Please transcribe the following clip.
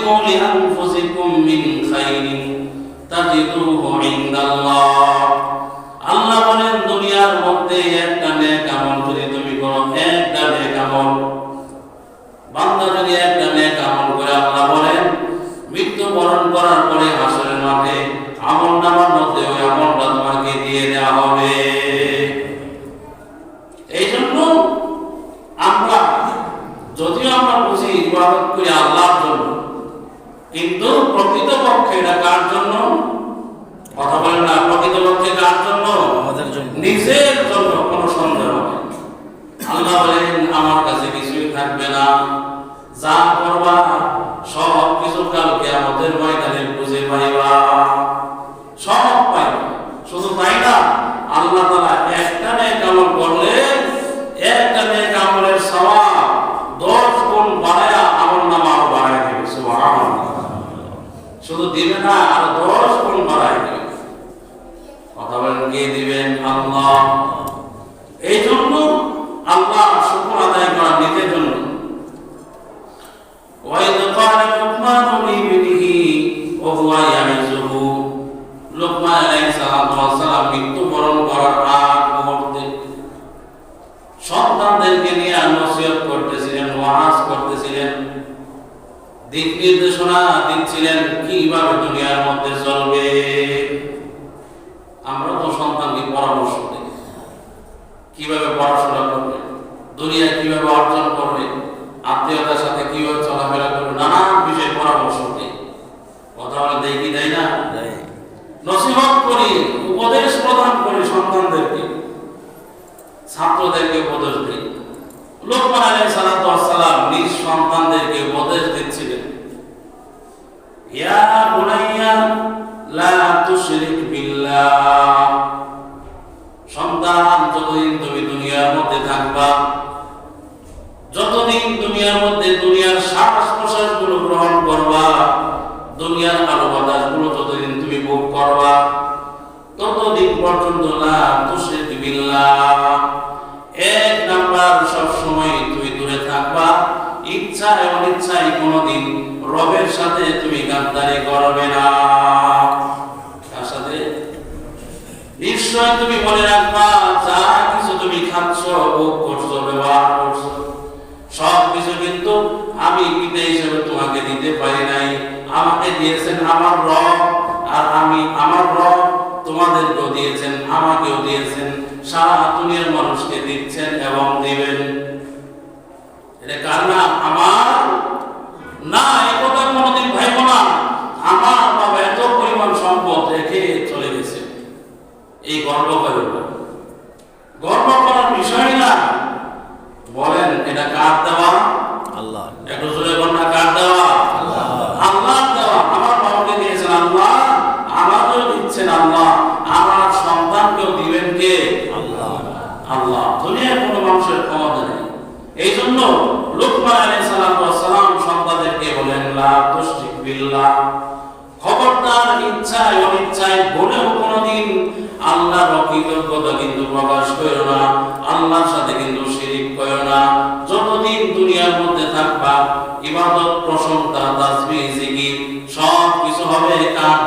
قدموا لأنفسكم من خير تجدوه عند الله আল্লাহ বলেন দুনিয়ার মধ্যে একটা নেক আমল যদি তুমি করো, একটা নেক আমল, বান্দা যদি একটা নেক আমল করে, আল্লাহ বলেন মৃত্যুবরণ করার পরে হাসরের মাঠে আমলনামার মধ্যে ওই আমলটা তোমাকে দিয়ে দেওয়া হবে। এই জন্য আমরা যদিও আমরা বুঝি ইবাদত করি আল্লাহর জন্য, কিন্তু প্রকৃতপক্ষে এটা কার জন্য? কথা বলেন না, প্রকৃতপক্ষে কার জন্য? আমাদের জন্য, নিজের জন্য, কোনো সন্দেহ নেই। আল্লাহ বলেন আমার কাছে কিছুই থাকবে না, যা করবা সব কিছু কালকে আমাদের ময়দানে খুঁজে পাইবা, সব পাইবা। শুধু তাই না, আল্লাহ তাআলা একটা নেক আমল করলে একটা নেক আমলের সওয়াব 10 গুণ বাড়ায়া আমলনামা বাড়ায় দিবে। সুবহানাল্লাহ। শুধু দিবে না, আর 10 গুণ বাড়ায় দিবে। কথা বলেন কে দিবেন? আল্লাহ। এই জন্য আল্লাহ শুকর আদায় করা নিজের জন্য। وَإِذْ قَالَ لُقْمَانُ لِابْنِهِ وَهُوَ يَعِظُهُ লুকমান আলাইহিস সালাম মৃত্যুবরণ করার আগ মুহূর্তে সন্তানদেরকে নিয়ে নসিহত করতেছিলেন, ওয়াজ করতেছিলেন, দিক নির্দেশনা দিচ্ছিলেন কিভাবে দুনিয়ার মধ্যে চলবে। আমরা তো সন্তানকে পরামর্শ দিই কিভাবে পড়াশোনা করবে, দুনিয়ায় কিভাবে অর্জন করবে, আত্মীয়তার সাথে কিভাবে চলাফেরা করবে, নানান বিষয়ে পরামর্শ দিই। কথা বলে দেই কি দেয় না? নসিহত করি, উপদেশ প্রদান করি সন্তানদেরকে, ছাত্রদেরকে উপদেশ দিই। লুকমান আলাইহিস সালাম নিজ সন্তানদেরকে উপদেশ দিচ্ছিলেন, ইয়া বুনাইয়া লা তুশরিক বিল্লাহ, সন্তান যতদিন তুমি দুনিয়ার মধ্যে থাকবা, যতদিন দুনিয়ার মধ্যে দুনিয়ার শ্বাস প্রশ্বাস গুলো গ্রহণ করবা, দুনিয়ার আলো বাতাস গুলো যতদিন তুমি ভোগ করবা, ততদিন পর্যন্ত লা তুশরিক বিল্লাহ, এক নাম্বার সব সময় তুমি দূরে থাকবা, ইচ্ছায় অনিচ্ছায় কোনোদিন রবের সাথে তুমি গাদ্দারি করবে না। কার সাথে? নিশ্চয় তুমি মনে রাখবা, যা কিছু তুমি খাচ্ছ, ভোগ করছো, ব্যবহার করছো, সব কিছু কিন্তু আমি পিতা হিসেবে তোমাকে দিতে পারি নাই, আমাকে দিয়েছেন আমার রব, আর আমি আমার রব তোমাদেরকেও দিয়েছেন, আমাকেও দিয়েছেন, সারা দুনিয়ার মানুষকে দিচ্ছেন এবং দিবেন। এটা কার না? আমার না। একথা কোনোদিন ভাইব না আমার বাবা এত পরিমাণ সম্পদ রেখে চলে গেছে, এই গর্ব করবে না, গর্ব করার বিষয় না। বলেন এটা কার দেওয়া? আল্লাহ। একটু জোরে বলেন না, কার দেওয়া? আল্লাহ। আল্লাহর দেওয়া। আমার বাবাকে দিয়েছেন আল্লাহ, আমাকেও দিচ্ছেন আল্লাহ, আমার সন্তানকেও দিবেন কে? আল্লাহ। আল্লাহ। দুনিয়ার কোনো মানুষের ক্ষমতা নেই। এই জন্য লুকমান আলাইহিস সালাম সন্তানদেরকে বলেন লা তুশরিক বিল্লাহ, খবরদার ইচ্ছায় অনিচ্ছায় বলেও কোনোদিন আল্লাহর অকৃতজ্ঞতা কিন্তু প্রকাশ করো না, আল্লাহর সাথে কিন্তু শিরিক করো না। যতদিন দুনিয়ার মধ্যে থাকবা, ইবাদত, প্রশংসা, তাসবিহ, জিকির সব কিছু হবে কার